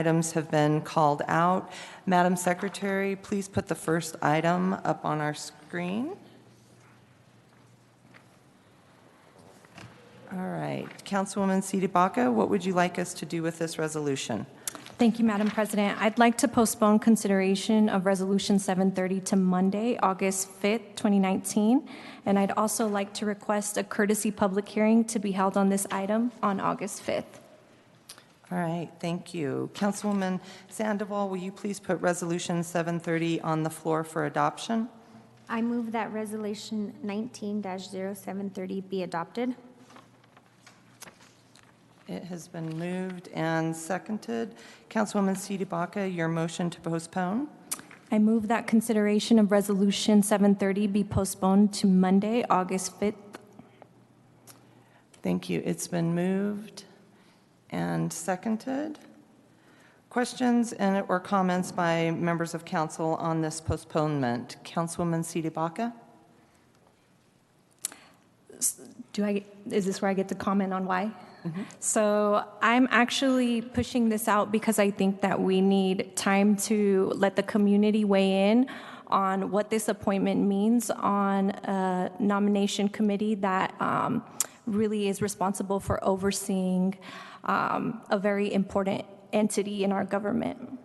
Items have been called out. Madam Secretary, please put the first item up on our screen. All right. Councilwoman CdeBaca, what would you like us to do with this resolution? Thank you, Madam President. I'd like to postpone consideration of Resolution 730 to Monday, August 5th, 2019. And I'd also like to request a courtesy public hearing to be held on this item on August 5th. All right, thank you. Councilwoman Sandoval, will you please put Resolution 730 on the floor for adoption? I move that Resolution 19-0730 be adopted. It has been moved and seconded. Councilwoman CdeBaca, your motion to postpone? I move that consideration of Resolution 730 be postponed to Monday, August 5th. Thank you. It's been moved and seconded. Questions or comments by members of council on this postponement? Councilwoman CdeBaca? Is this where I get to comment on why? Mm-hmm. So I'm actually pushing this out because I think that we need time to let the community weigh in on what this appointment means on a nomination committee that really is responsible for overseeing a very important entity in our government.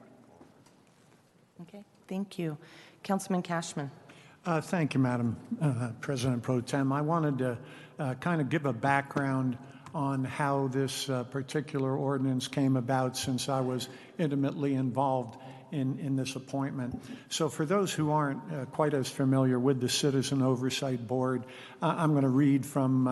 Okay, thank you. Councilman Cashman. Thank you, Madam President Pro Tem. I wanted to kind of give a background on how this particular ordinance came about, since I was intimately involved in this appointment. So for those who aren't quite as familiar with the Citizen Oversight Board, I'm going to read from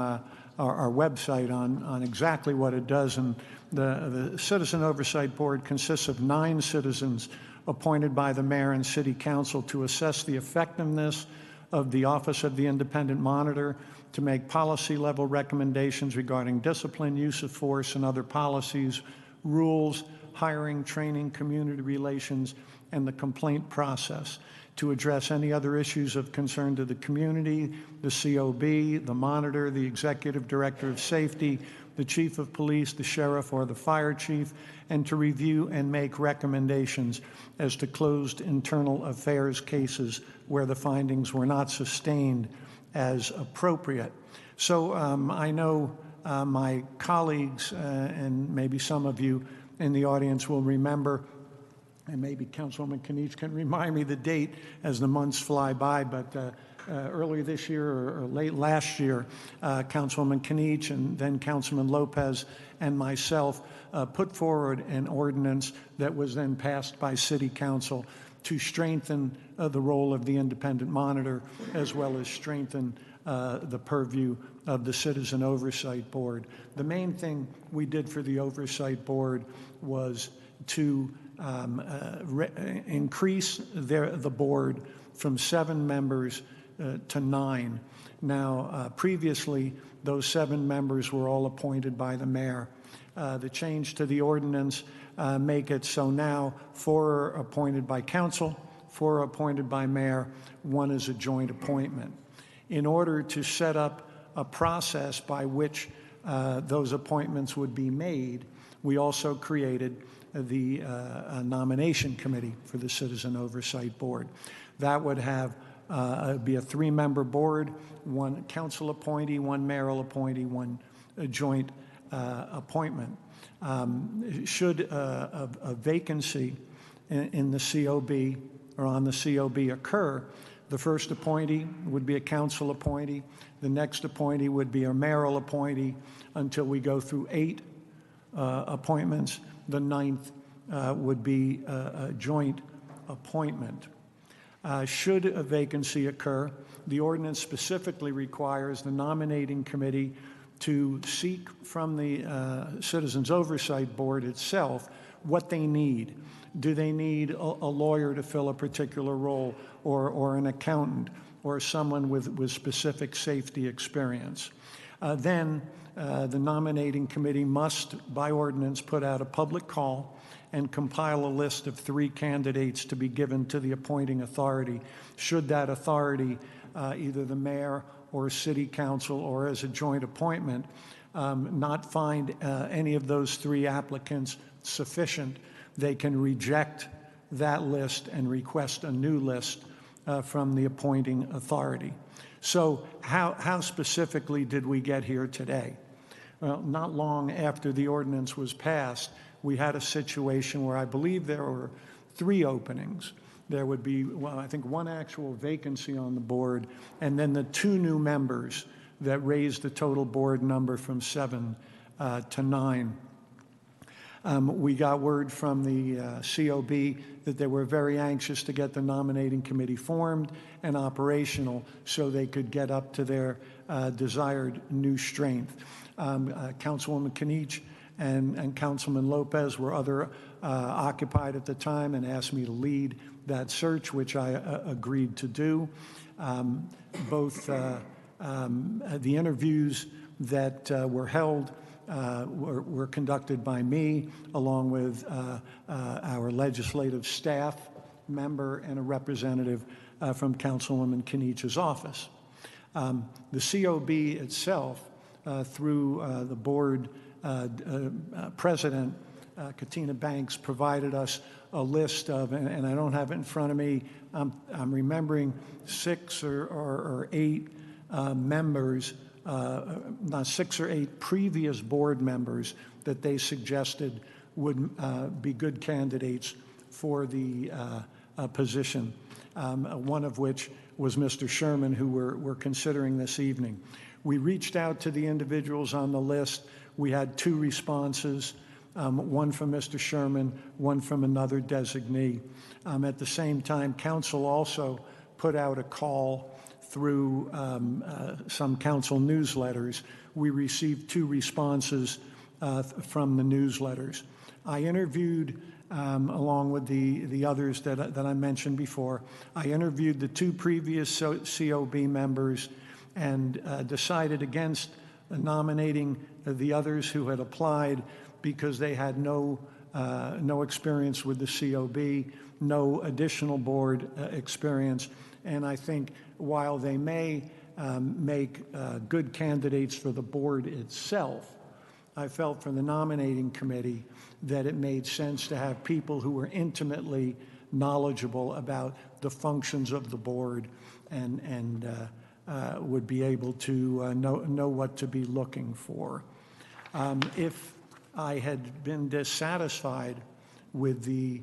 our website on exactly what it does. And the Citizen Oversight Board consists of 9 citizens appointed by the mayor and city council to assess the effectiveness of the Office of the Independent Monitor, to make policy-level recommendations regarding discipline, use of force, and other policies, rules, hiring, training, community relations, and the complaint process, to address any other issues of concern to the community, the COB, the monitor, the executive director of safety, the chief of police, the sheriff, or the fire chief, and to review and make recommendations as to closed internal affairs cases where the findings were not sustained as appropriate. So I know my colleagues and maybe some of you in the audience will remember, and maybe Councilwoman Candi can remind me the date as the months fly by, but earlier this year or late last year, Councilwoman Candi and then Councilman Lopez and myself put forward an ordinance that was then passed by City Council to strengthen the role of the independent monitor, as well as strengthen the purview of the Citizen Oversight Board. The main thing we did for the Oversight Board was to increase the board from 7 members to 9. Now, previously, those 7 members were all appointed by the mayor. The change to the ordinance make it so now 4 are appointed by council, 4 are appointed by mayor, 1 is a joint appointment. In order to set up a process by which those appointments would be made, we also created the nomination committee for the Citizen Oversight Board. That would have be a 3-member board, 1 council appointee, 1 mayoral appointee, 1 joint appointment. Should a vacancy in the COB or on the COB occur, the first appointee would be a council appointee, the next appointee would be a mayoral appointee until we go through 8 appointments. The 9th would be a joint appointment. Should a vacancy occur, the ordinance specifically requires the nominating committee to seek from the Citizens Oversight Board itself what they need. Do they need a lawyer to fill a particular role, or an accountant, or someone with specific safety experience? Then the nominating committee must, by ordinance, put out a public call and compile a list of 3 candidates to be given to the appointing authority. Should that authority, either the mayor or city council or as a joint appointment, not find any of those 3 applicants sufficient, they can reject that list and request a new list from the appointing authority. So how specifically did we get here today? Well, not long after the ordinance was passed, we had a situation where I believe there were 3 openings. There would be, well, I think 1 actual vacancy on the board, and then the 2 new members that raised the total board number from 7 to 9. We got word from the COB that they were very anxious to get the nominating committee formed and operational so they could get up to their desired new strength. Councilwoman Candi and Councilman Lopez were occupied at the time and asked me to lead that search, which I agreed to do. Both the interviews that were held were conducted by me, along with our legislative staff member and a representative from Councilwoman Candi's office. The COB itself, through the board president, Katina Banks, provided us a list of, and I don't have it in front of me, I'm remembering 6 or 8 members, not 6 or 8 previous board members that they suggested would be good candidates for the position, one of which was Mr. Sherman, who we're considering this evening. We reached out to the individuals on the list. We had 2 responses, one from Mr. Sherman, one from another designee. At the same time, council also put out a call through some council newsletters. We received 2 responses from the newsletters. I interviewed, along with the others that I mentioned before, I interviewed the 2 previous COB members and decided against nominating the others who had applied because they had no experience with the COB, no additional board experience. And I think while they may make good candidates for the board itself, I felt for the nominating committee that it made sense to have people who were intimately knowledgeable about the functions of the board and would be able to know what to be looking for. If I had been dissatisfied with the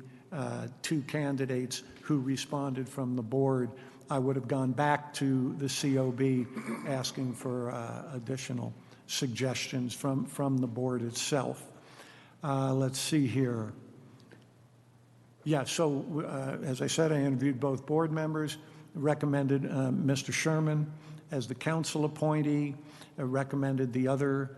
2 candidates who responded from the board, I would have gone back to the COB asking for additional suggestions from the board itself. Let's see here. Yeah, so as I said, I interviewed both board members, recommended Mr. Sherman as the council appointee, recommended the other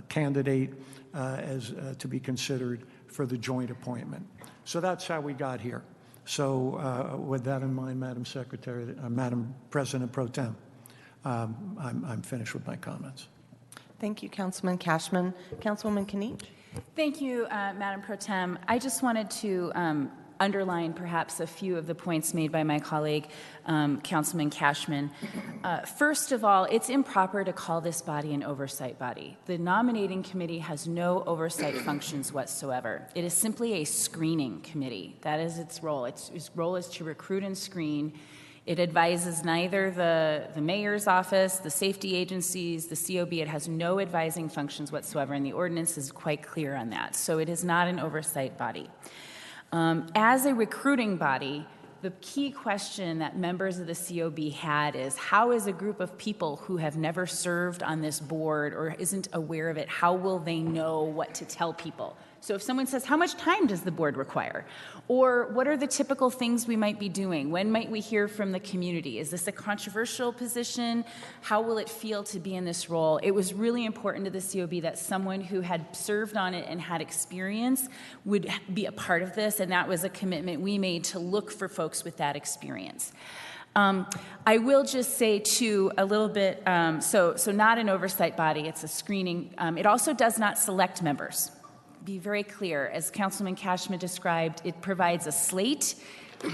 candidate as to be considered for the joint appointment. So that's how we got here. So with that in mind, Madam Secretary, Madam President Pro Tem, I'm finished with my comments. Thank you, Councilman Cashman. Councilwoman Candi. Thank you, Madam Pro Tem. I just wanted to underline perhaps a few of the points made by my colleague, Councilman Cashman. First of all, it's improper to call this body an oversight body. The nominating committee has no oversight functions whatsoever. It is simply a screening committee. That is its role. Its role is to recruit and screen. It advises neither the mayor's office, the safety agencies, the COB. It has no advising functions whatsoever, and the ordinance is quite clear on that. So it is not an oversight body. As a recruiting body, the key question that members of the COB had is, how is a group of people who have never served on this board or isn't aware of it, how will they know what to tell people? So if someone says, how much time does the board require? Or what are the typical things we might be doing? When might we hear from the community? Is this a controversial position? How will it feel to be in this role? It was really important to the COB that someone who had served on it and had experience would be a part of this, and that was a commitment we made to look for folks with that experience. I will just say, too, a little bit, so not an oversight body, it's a screening. It also does not select members. be very clear. As Councilman Cashman described, it provides a slate.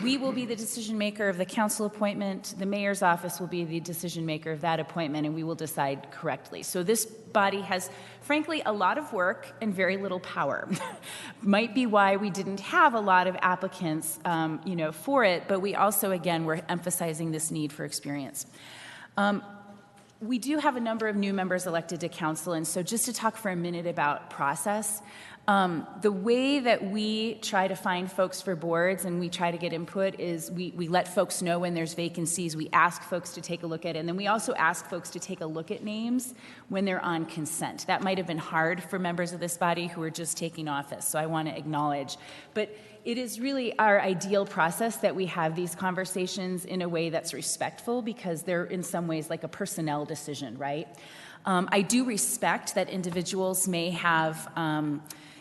We will be the decision maker of the council appointment. The mayor's office will be the decision maker of that appointment, and we will decide correctly. So this body has, frankly, a lot of work and very little power. Might be why we didn't have a lot of applicants, for it. But we also, again, we're emphasizing this need for experience. We do have a number of new members elected to council, and so just to talk for a minute about process. The way that we try to find folks for boards and we try to get input is we let folks know when there's vacancies. We ask folks to take a look at it. And then we also ask folks to take a look at names when they're on consent. That might have been hard for members of this body who are just taking office, so I want to acknowledge. But it is really our ideal process that we have these conversations in a way that's respectful, because they're in some ways like a personnel decision, right? I do respect that individuals may have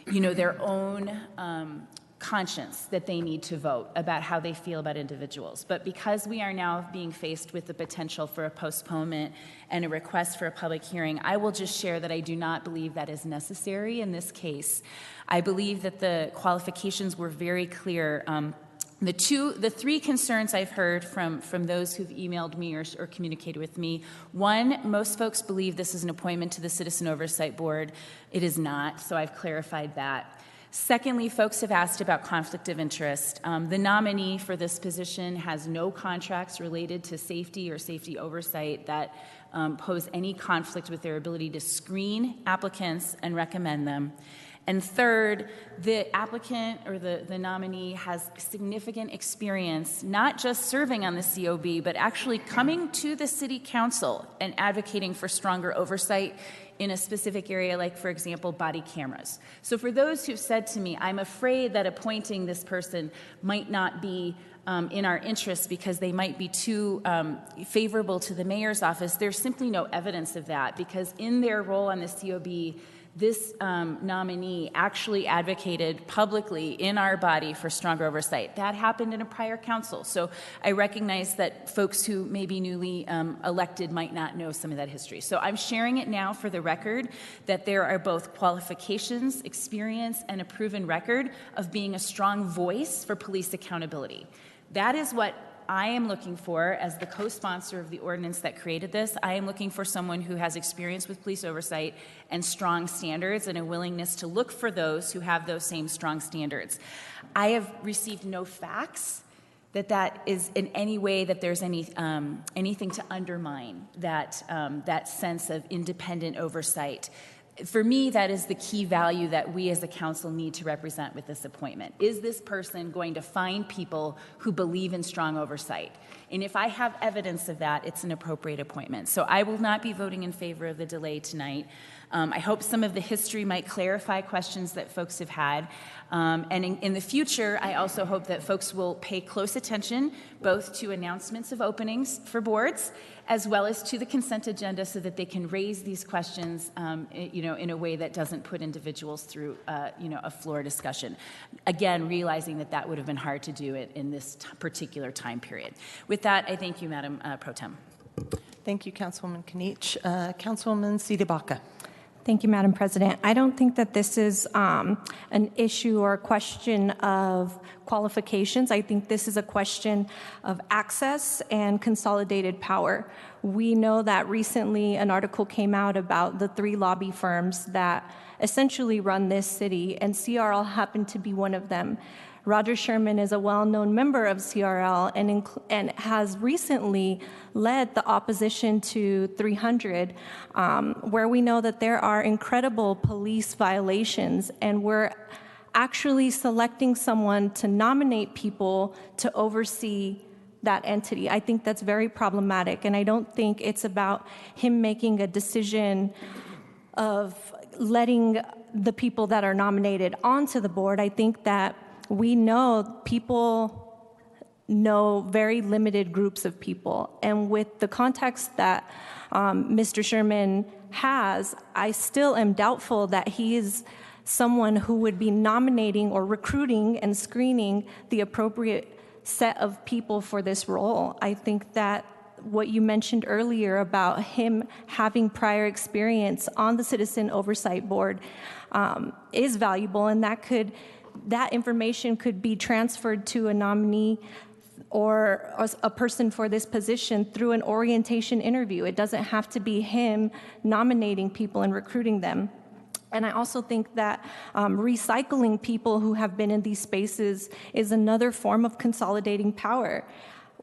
their own conscience that they need to vote about how they feel about individuals. But because we are now being faced with the potential for a postponement and a request for a public hearing, I will just share that I do not believe that is necessary in this case. I believe that the qualifications were very clear. The three concerns I've heard from those who've emailed me or communicated with me: one, most folks believe this is an appointment to the Citizen Oversight Board. It is not, so I've clarified that. Secondly, folks have asked about conflict of interest. The nominee for this position has no contracts related to safety or safety oversight that pose any conflict with their ability to screen applicants and recommend them. And third, the applicant or the nominee has significant experience, not just serving on the COB, but actually coming to the city council and advocating for stronger oversight in a specific area, like, for example, body cameras. So for those who've said to me, I'm afraid that appointing this person might not be in our interest because they might be too favorable to the mayor's office, there's simply no evidence of that, because in their role on the COB, this nominee actually advocated publicly in our body for stronger oversight. That happened in a prior council. So I recognize that folks who may be newly elected might not know some of that history. So I'm sharing it now for the record that there are both qualifications, experience, and a proven record of being a strong voice for police accountability. That is what I am looking for as the co-sponsor of the ordinance that created this. I am looking for someone who has experience with police oversight and strong standards and a willingness to look for those who have those same strong standards. I have received no facts that is in any way that there's anything to undermine that sense of independent oversight. For me, that is the key value that we as a council need to represent with this appointment. Is this person going to find people who believe in strong oversight? And if I have evidence of that, it's an appropriate appointment. So I will not be voting in favor of the delay tonight. I hope some of the history might clarify questions that folks have had. And in the future, I also hope that folks will pay close attention both to announcements of openings for boards as well as to the consent agenda, so that they can raise these questions in a way that doesn't put individuals through a floor discussion. Again, realizing that would have been hard to do it in this particular time period. With that, I thank you, Madam Pro Tem. Thank you, Councilwoman Candi. Councilwoman CdeBaca. Thank you, Madam President. I don't think that this is an issue or a question of qualifications. I think this is a question of access and consolidated power. We know that recently an article came out about the 3 lobby firms that essentially run this city, and CRL happened to be one of them. Roger Sherman is a well-known member of CRL and has recently led the opposition to 300, where we know that there are incredible police violations, and we're actually selecting someone to nominate people to oversee that entity. I think that's very problematic, and I don't think it's about him making a decision of letting the people that are nominated onto the board. I think that we know people know very limited groups of people. And with the context that Mr. Sherman has, I still am doubtful that he is someone who would be nominating or recruiting and screening the appropriate set of people for this role. I think that what you mentioned earlier about him having prior experience on the Citizen Oversight Board is valuable, and that information could be transferred to a nominee or a person for this position through an orientation interview. It doesn't have to be him nominating people and recruiting them. And I also think that recycling people who have been in these spaces is another form of consolidating power.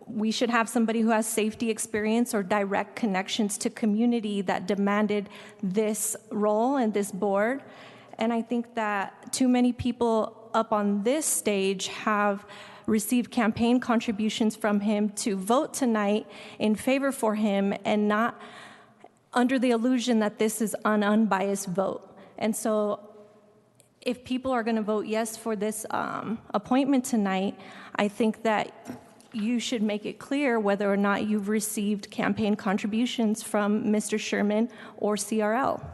We should have somebody who has safety experience or direct connections to community that demanded this role and this board. And I think that too many people up on this stage have received campaign contributions from him to vote tonight in favor for him, and not under the illusion that this is an unbiased vote. And so if people are going to vote yes for this appointment tonight, I think that you should make it clear whether or not you've received campaign contributions from Mr. Sherman or CRL.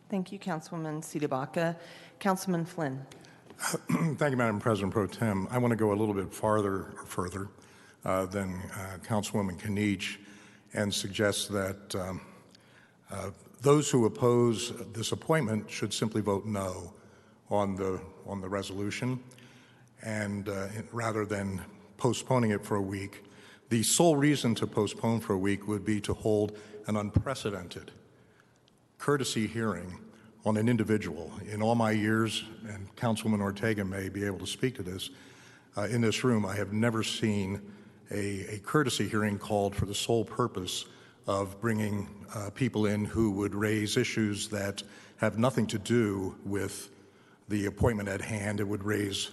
Thank you, Councilwoman CdeBaca. Councilman Flynn. Thank you, Madam President Pro Tem. I want to go a little bit further than Councilwoman Candi and suggest that those who oppose this appointment should simply vote no on the resolution, and rather than postponing it for a week. The sole reason to postpone for a week would be to hold an unprecedented courtesy hearing on an individual. In all my years, and Councilwoman Ortega may be able to speak to this, in this room, I have never seen a courtesy hearing called for the sole purpose of bringing people in who would raise issues that have nothing to do with the appointment at hand. It would raise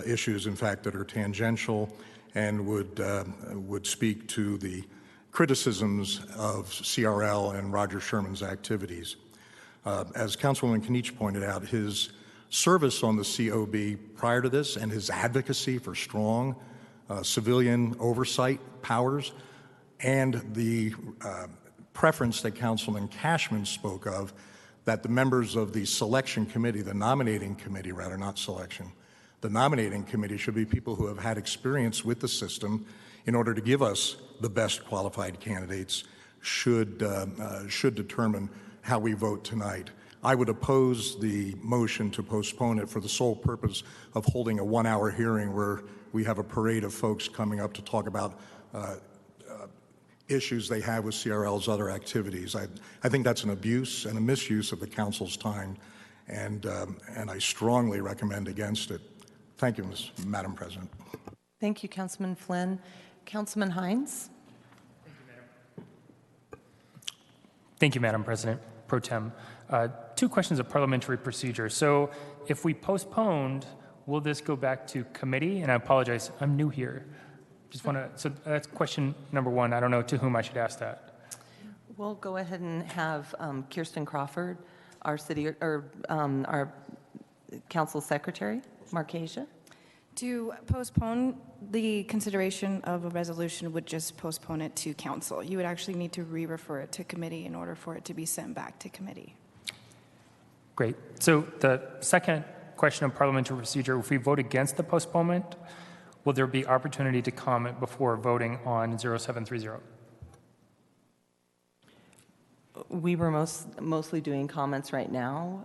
issues, in fact, that are tangential and would speak to the criticisms of CRL and Roger Sherman's activities. As Councilwoman Candi pointed out, his service on the COB prior to this and his advocacy for strong civilian oversight powers and the preference that Councilman Cashman spoke of, that the members of the selection committee, the nominating committee rather, not selection, the nominating committee should be people who have had experience with the system in order to give us the best qualified candidates, should determine how we vote tonight. I would oppose the motion to postpone it for the sole purpose of holding a one-hour hearing where we have a parade of folks coming up to talk about issues they have with CRL's other activities. I think that's an abuse and a misuse of the council's time, and I strongly recommend against it. Thank you, Madam President. Thank you, Councilman Flynn. Councilman Hines. Thank you, Madam President Pro Tem. Two questions of parliamentary procedure. So if we postponed, will this go back to committee? And I apologize, I'm new here. Just want to, so that's question number one. I don't know to whom I should ask that. We'll go ahead and have Kirsten Crawford, our our council secretary, Markesia. To postpone the consideration of a resolution would just postpone it to council. You would actually need to re-refer it to committee in order for it to be sent back to committee. Great. So the second question of parliamentary procedure, if we vote against the postponement, will there be opportunity to comment before voting on 0730? We were mostly doing comments right now,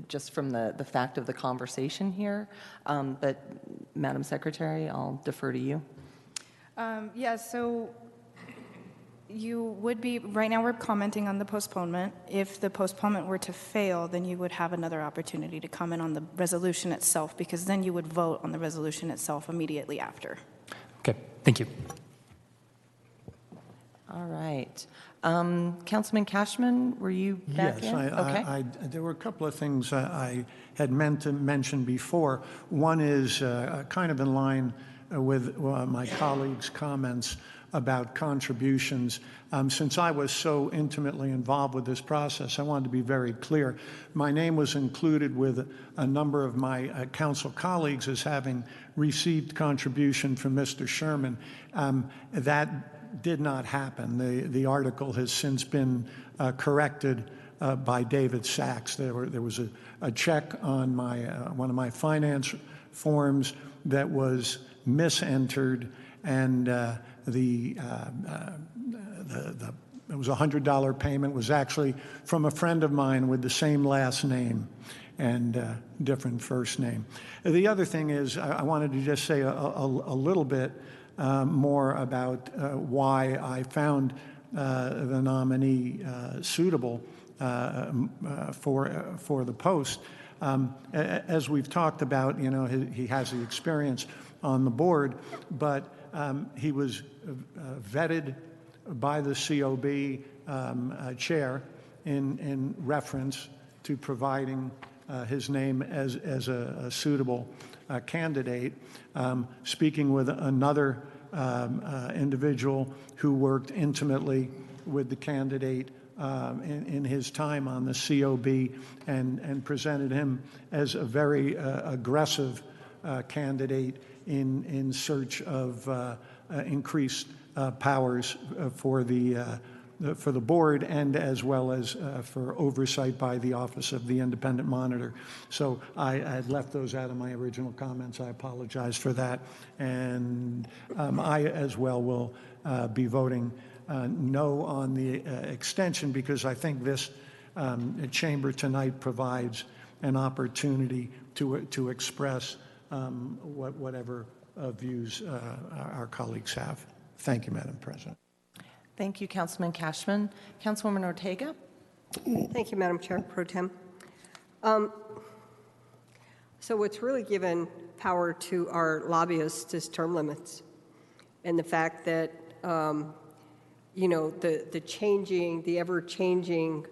just from the fact of the conversation here. But Madam Secretary, I'll defer to you. Yeah, so you would be, right now we're commenting on the postponement. If the postponement were to fail, then you would have another opportunity to comment on the resolution itself, because then you would vote on the resolution itself immediately after. Okay, thank you. All right. Councilman Cashman, were you back in? Yes, Okay. there were a couple of things I had meant to mention before. One is kind of in line with my colleagues' comments about contributions. Since I was so intimately involved with this process, I wanted to be very clear. My name was included with a number of my council colleagues as having received contribution from Mr. Sherman. That did not happen. The article has since been corrected by David Sachs. There was a check on one of my finance forms that was misentered, and it was a $100 payment, was actually from a friend of mine with the same last name and different first name. The other thing is, I wanted to just say a little bit more about why I found the nominee suitable for the post. As we've talked about, you know, he has the experience on the board, but he was vetted by the COB chair in reference to providing his name as a suitable candidate. Speaking with another individual who worked intimately with the candidate in his time on the COB and presented him as a very aggressive candidate in search of increased powers for the board and as well as for oversight by the Office of the Independent Monitor. So I had left those out of my original comments. I apologize for that. And I as well will be voting no on the extension because I think this chamber tonight provides an opportunity to express whatever views our colleagues have. Thank you, Madam President. Thank you, Councilman Cashman. Councilwoman Ortega? Thank you, Madam Chair Pro Tem. So what's really given power to our lobbyists is term limits and the fact that, you know, the ever-changing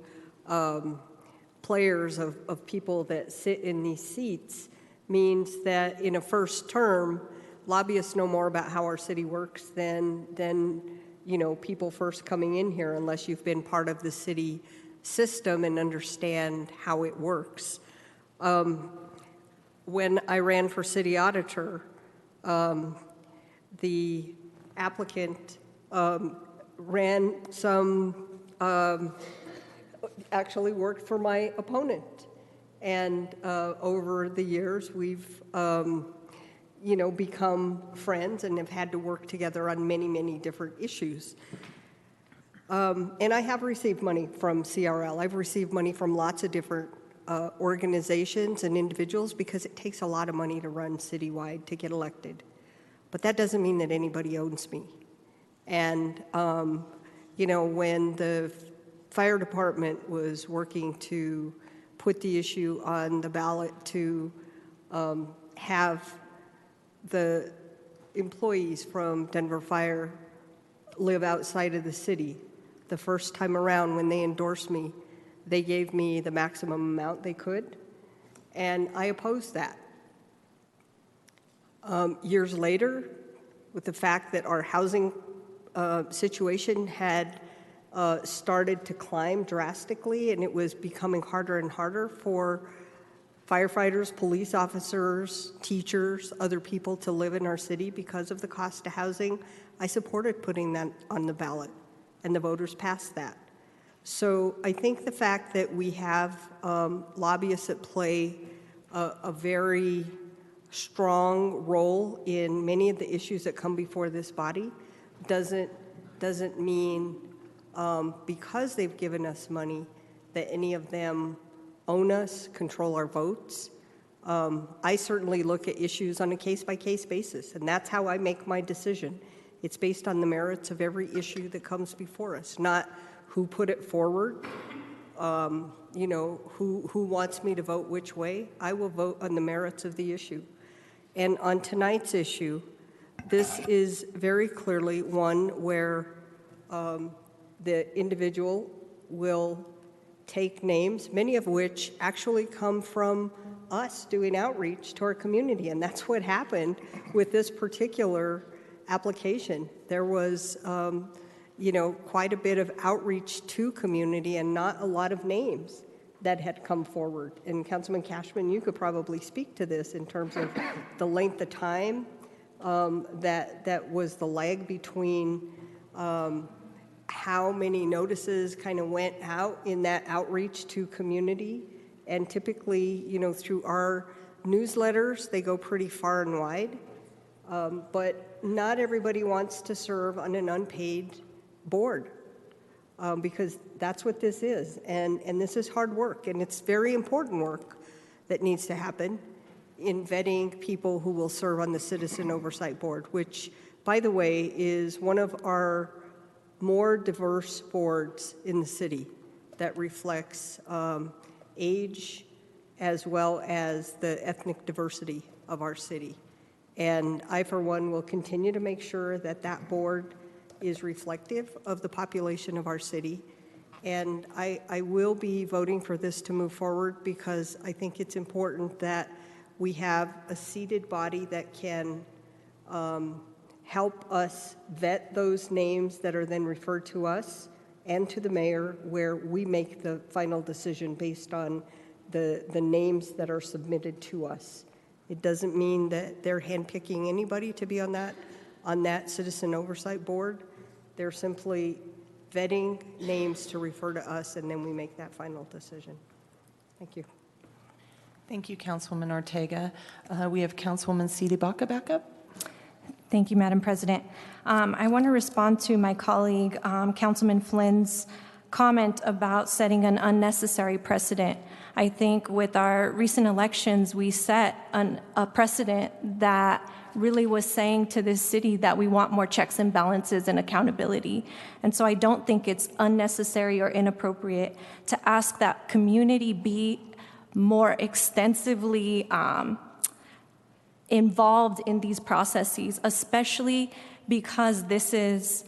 players of people that sit in these seats means that in a first term, lobbyists know more about how our city works than you know, people first coming in here unless you've been part of the city system and understand how it works. When I ran for city auditor, the applicant ran some, actually worked for my opponent. And over the years, we've you know, become friends and have had to work together on many, many different issues. And I have received money from CRL. I've received money from lots of different organizations and individuals because it takes a lot of money to run citywide to get elected. But that doesn't mean that anybody owns me. And, you know, when the fire department was working to put the issue on the ballot to have the employees from Denver Fire live outside of the city. The first time around when they endorsed me, they gave me the maximum amount they could, and I opposed that. Years later, with the fact that our housing situation had started to climb drastically and it was becoming harder and harder for firefighters, police officers, teachers, other people to live in our city because of the cost of housing, I supported putting that on the ballot, and the voters passed that. So I think the fact that we have lobbyists that play a very strong role in many of the issues that come before this body doesn't mean because they've given us money that any of them own us, control our votes. I certainly look at issues on a case-by-case basis, and that's how I make my decision. It's based on the merits of every issue that comes before us, not who put it forward, you know, who wants me to vote which way. I will vote on the merits of the issue. And on tonight's issue, this is very clearly one where the individual will take names, many of which actually come from us doing outreach to our community. And that's what happened with this particular application. There was, you know, quite a bit of outreach to community and not a lot of names that had come forward. And Councilman Cashman, you could probably speak to this in terms of the length of time that was the lag between how many notices kind of went out in that outreach to community. And typically, you know, through our newsletters, they go pretty far and wide. But not everybody wants to serve on an unpaid board, because that's what this is. And this is hard work, and it's very important work that needs to happen in vetting people who will serve on the Citizen Oversight Board, which, by the way, is one of our more diverse boards in the city that reflects age as well as the ethnic diversity of our city. And I, for one, will continue to make sure that that board is reflective of the population of our city. And I will be voting for this to move forward because I think it's important that we have a seated body that can help us vet those names that are then referred to us and to the mayor, where we make the final decision based on the names that are submitted to us. It doesn't mean that they're handpicking anybody to be on that Citizen Oversight Board. They're simply vetting names to refer to us, and then we make that final decision. Thank you. Thank you, Councilwoman Ortega. We have Councilwoman CdeBaca back up. Thank you, Madam President. I want to respond to my colleague, Councilman Flynn's comment about setting an unnecessary precedent. I think with our recent elections, we set a precedent that really was saying to this city that we want more checks and balances and accountability. And so I don't think it's unnecessary or inappropriate to ask that community be more extensively involved in these processes, especially because this is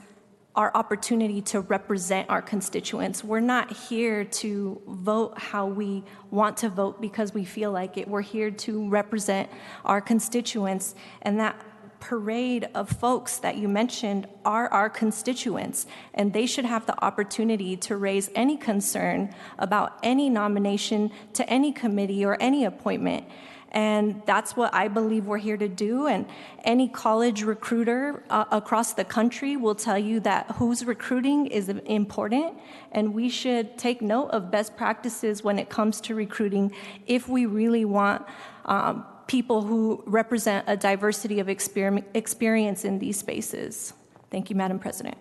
our opportunity to represent our constituents. We're not here to vote how we want to vote because we feel like it. We're here to represent our constituents, and that parade of folks that you mentioned are our constituents, and they should have the opportunity to raise any concern about any nomination to any committee or any appointment. And that's what I believe we're here to do. And any college recruiter across the country will tell you that who's recruiting is important, and we should take note of best practices when it comes to recruiting if we really want people who represent a diversity of experience in these spaces. Thank you, Madam President.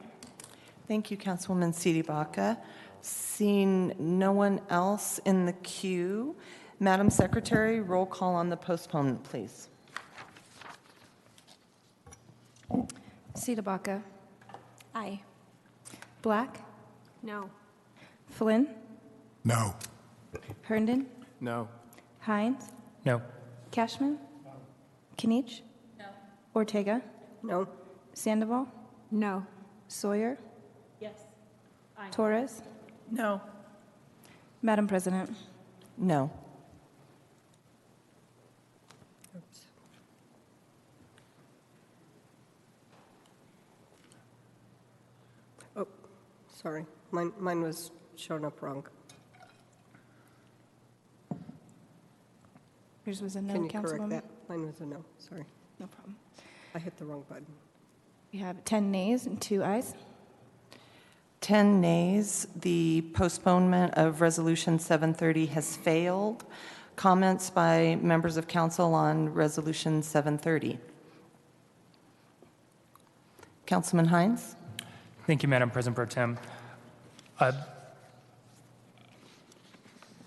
Thank you, Councilwoman CdeBaca. Seeing no one else in the queue, Madam Secretary, roll call on the postponement, please. CdeBaca. Aye. Black. No. Flynn. No. Herndon. No. Hines. No. Cashman. Kinich. No. Ortega. No? Sandoval. No. Sawyer. Yes. Torres. No. Madam President. No. Oh, sorry. Mine was shown up wrong. Yours was a no, Can you correct Councilwoman? that? Mine was a no, sorry. No problem. I hit the wrong button. We have 10 nays and 2 ayes. 10 nays. The postponement of Resolution 730 has failed. Comments by members of council on Resolution 730. Councilman Hines? Thank you, Madam President Pro Tem.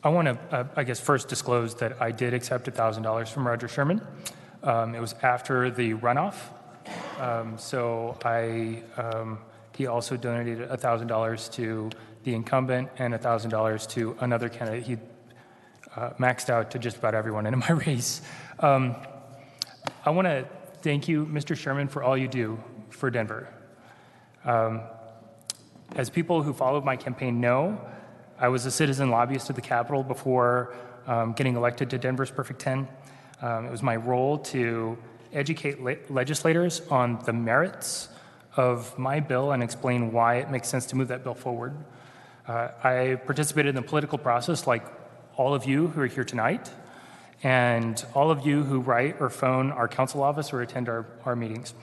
I want to, I guess, first disclose that I did accept $1,000 from Roger Sherman. It was after the runoff. He also donated $1,000 to the incumbent and $1,000 to another candidate. He maxed out to just about everyone in my race. I want to thank you, Mr. Sherman, for all you do for Denver. As people who followed my campaign know, I was a citizen lobbyist at the Capitol before getting elected to Denver's Perfect 10. It was my role to educate legislators on the merits of my bill and explain why it makes sense to move that bill forward. I participated in the political process like all of you who are here tonight, and all of you who write or phone our council office or attend our meetings.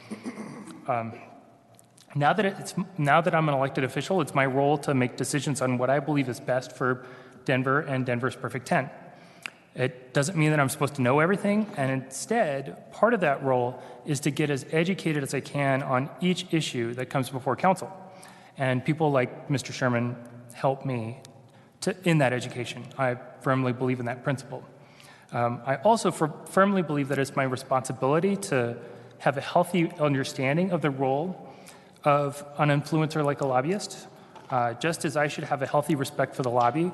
Now that I'm an elected official, it's my role to make decisions on what I believe is best for Denver and Denver's Perfect 10. It doesn't mean that I'm supposed to know everything, and instead, part of that role is to get as educated as I can on each issue that comes before council. And people like Mr. Sherman help me in that education. I firmly believe in that principle. I also firmly believe that it's my responsibility to have a healthy understanding of the role of an influencer like a lobbyist. Just as I should have a healthy respect for the lobby,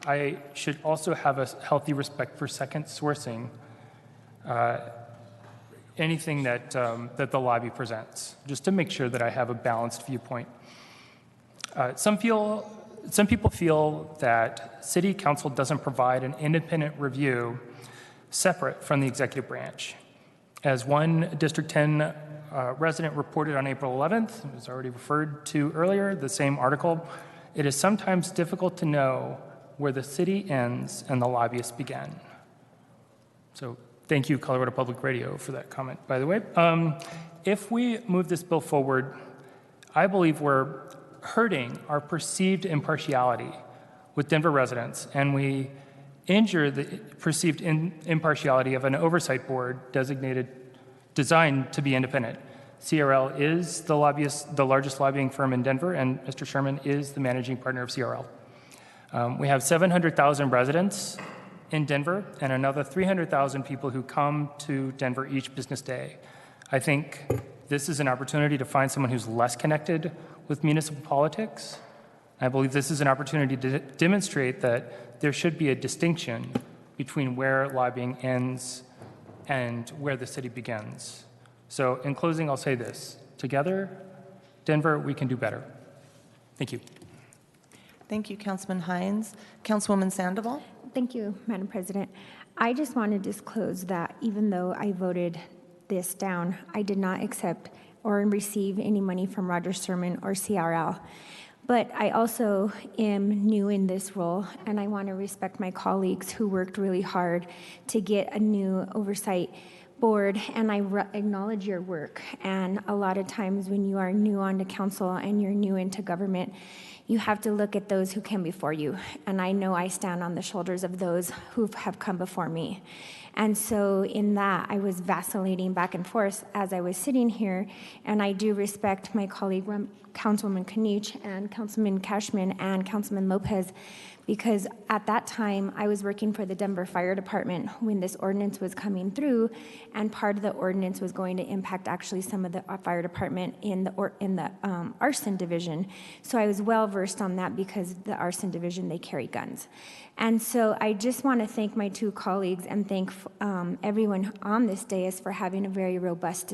I should also have a healthy respect for second sourcing anything that the lobby presents, just to make sure that I have a balanced viewpoint. Some people feel that City Council doesn't provide an independent review separate from the executive branch. As one District 10 resident reported on April 11th, it was already referred to earlier, the same article, it is sometimes difficult to know where the city ends and the lobbyists begin. So thank you, Colorado Public Radio, for that comment, by the way. If we move this bill forward, I believe we're hurting our perceived impartiality with Denver residents, and we injure the perceived impartiality of an oversight board designed to be independent. CRL is the largest lobbying firm in Denver, and Mr. Sherman is the managing partner of CRL. We have 700,000 residents in Denver and another 300,000 people who come to Denver each business day. I think this is an opportunity to find someone who's less connected with municipal politics. I believe this is an opportunity to demonstrate that there should be a distinction between where lobbying ends and where the city begins. So in closing, I'll say this. Together, Denver, we can do better. Thank you. Thank you, Councilman Hines. Councilwoman Sandoval? Thank you, Madam President. I just want to disclose that even though I voted this down, I did not accept or receive any money from Roger Sherman or CRL. But I also am new in this role, and I want to respect my colleagues who worked really hard to get a new oversight board, and I acknowledge your work. And a lot of times when you are new onto council and you're new into government, you have to look at those who came before you. And I know I stand on the shoulders of those who have come before me. And so in that, I was vacillating back and forth as I was sitting here, and I do respect my colleague, Councilwoman Candi and Councilman Cashman and Councilman Lopez, because at that time, I was working for the Denver Fire Department when this ordinance was coming through, and part of the ordinance was going to impact actually some of the fire department in the arson division. So I was well versed on that because the arson division, they carry guns. And so I just want to thank my two colleagues and thank everyone on this dais for having a very robust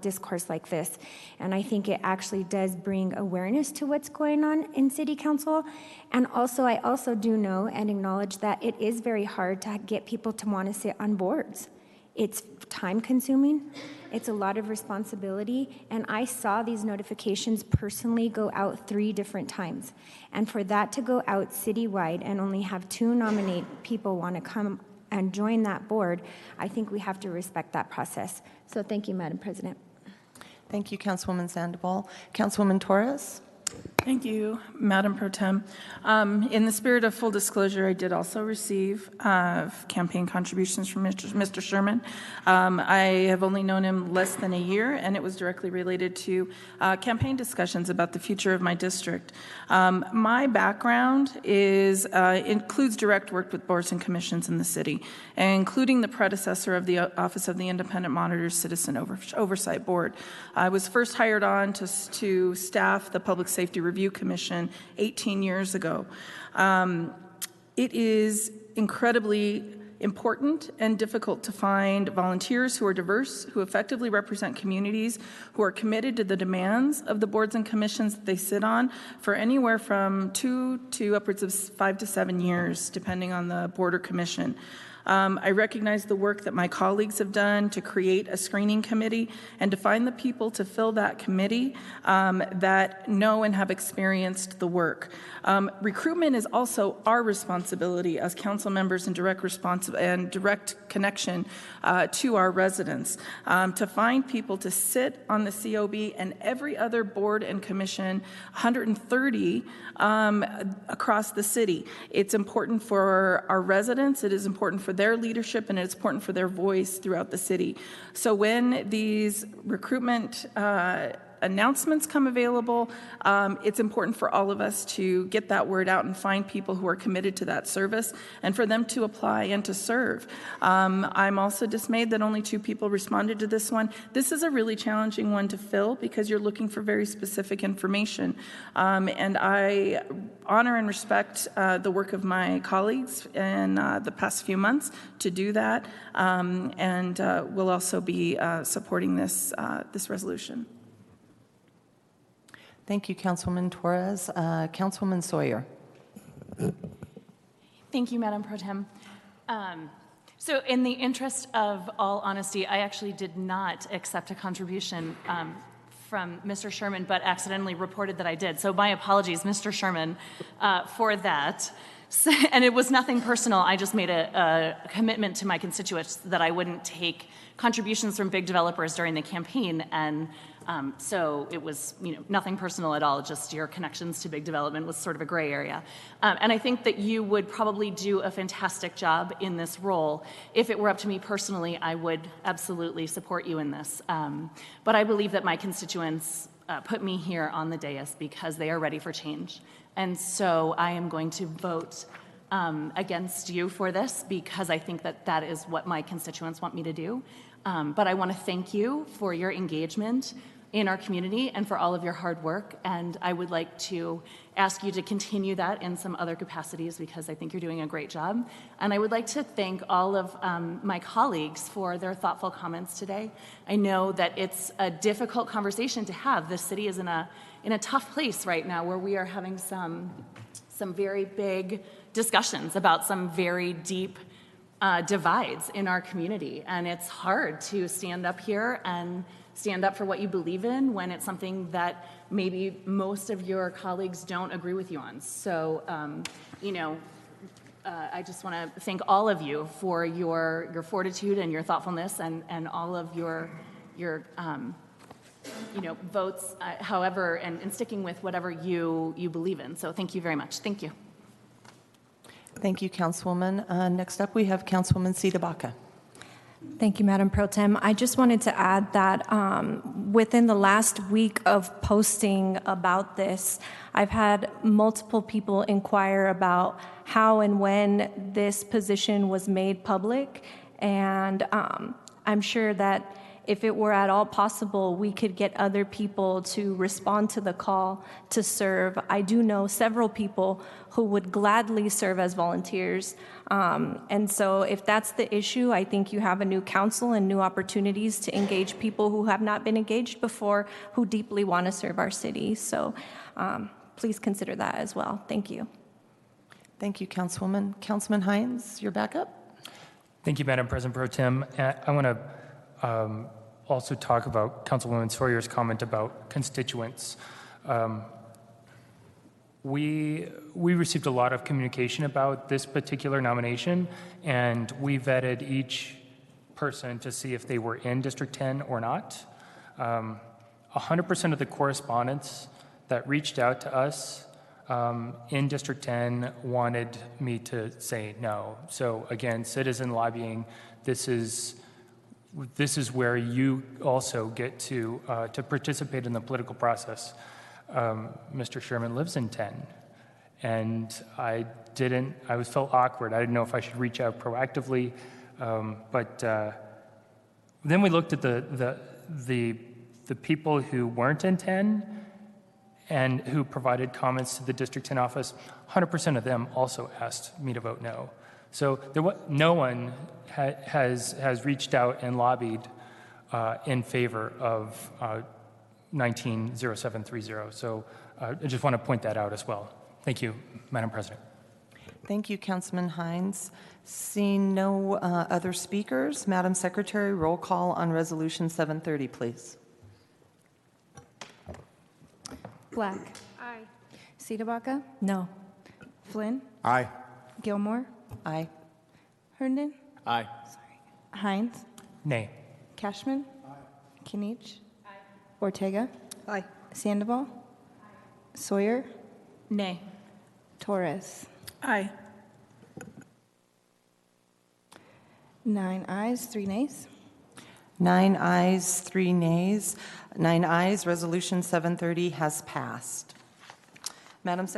discourse like this. And I think it actually does bring awareness to what's going on in City Council. And also, I also do know and acknowledge that it is very hard to get people to want to sit on boards. It's time consuming. It's a lot of responsibility. And I saw these notifications personally go out 3 different times. And for that to go out citywide and only have 2 nominate people want to come and join that board, I think we have to respect that process. So thank you, Madam President. Thank you, Councilwoman Sandoval. Councilwoman Torres? Thank you, Madam Pro Tem. In the spirit of full disclosure, I did also receive campaign contributions from Mr. Sherman. I have only known him less than a year, and it was directly related to campaign discussions about the future of my district. My background includes direct work with boards and commissions in the city, including the predecessor of the Office of the Independent Monitor's Citizen Oversight Board. I was first hired on to staff the Public Safety Review Commission 18 years ago. It is incredibly important and difficult to find volunteers who are diverse, who effectively represent communities, who are committed to the demands of the boards and commissions that they sit on for anywhere from 2 to upwards of 5 to 7 years, depending on the board or commission. I recognize the work that my colleagues have done to create a screening committee and to find the people to fill that committee that know and have experienced the work. Recruitment is also our responsibility as council members in direct connection to our residents, to find people to sit on the COB and every other board and commission, 130 across the city. It's important for our residents, it is important for their leadership, and it's important for their voice throughout the city. So when these recruitment announcements come available, it's important for all of us to get that word out and find people who are committed to that service and for them to apply and to serve. I'm also dismayed that only 2 people responded to this one. This is a really challenging one to fill because you're looking for very specific information. And I honor and respect the work of my colleagues in the past few months to do that, and will also be supporting this resolution. Thank you, Councilwoman Torres. Councilwoman Sawyer. Thank you, Madam Pro Tem. So in the interest of all honesty, I actually did not accept a contribution from Mr. Sherman, but accidentally reported that I did. So my apologies, Mr. Sherman, for that. So, and it was nothing personal. I just made a commitment to my constituents that I wouldn't take contributions from big developers during the campaign, and so it was, nothing personal at all. Just your connections to big development was sort of a gray area. And I think that you would probably do a fantastic job in this role. If it were up to me personally, I would absolutely support you in this. But I believe that my constituents put me here on the dais because they are ready for change. And so I am going to vote against you for this because I think that that is what my constituents want me to do. But I want to thank you for your engagement in our community and for all of your hard work. And I would like to ask you to continue that in some other capacities because I think you're doing a great job. And I would like to thank all of my colleagues for their thoughtful comments today. I know that it's a difficult conversation to have. This city is in a tough place right now where we are having some very big discussions about some very deep divides in our community. And it's hard to stand up here and stand up for what you believe in when it's something that maybe most of your colleagues don't agree with you on. So, I just want to thank all of you for your fortitude and your thoughtfulness and all of your votes, however, and sticking with whatever you believe in. So thank you very much. Thank you. Thank you, Councilwoman. Next up, we have Councilwoman CdeBaca. Thank you, Madam Pro Tem. I just wanted to add that within the last week of posting about this, I've had multiple people inquire about how and when this position was made public, and I'm sure that if it were at all possible, we could get other people to respond to the call to serve. I do know several people who would gladly serve as volunteers. And so if that's the issue, I think you have a new council and new opportunities to engage people who have not been engaged before, who deeply want to serve our city. So please consider that as well. Thank you. Thank you, Councilwoman. Councilman Hines, you're back up. Thank you, Madam President Pro Tem. I want to also talk about Councilwoman Sawyer's comment about constituents. We received a lot of communication about this particular nomination, and we vetted each person to see if they were in District 10 or not. 100% of the correspondents that reached out to us in District 10 wanted me to say no. So again, citizen lobbying, this is where you also get to participate in the political process. Mr. Sherman lives in 10, and I felt awkward. I didn't know if I should reach out proactively, but then we looked at the people who weren't in 10 and who provided comments to the District 10 office. 100% of them also asked me to vote no. So no one has reached out and lobbied in favor of 190730. So I just want to point that out as well. Thank you, Madam President. Thank you, Councilman Hines. Seeing no other speakers, Madam Secretary, roll call on Resolution 730, please. Black. Aye. CdeBaca. No. Flynn. Aye. Gilmore. Aye. Herndon. Aye. Hines. Nay. Cashman. Kinich. Ortega. Aye. Sandoval. Sawyer. Nay. Torres. Aye. 9 ayes, 3 nays. 9 ayes, 3 nays. 9 ayes, Resolution 730 has passed. Madam Secretary.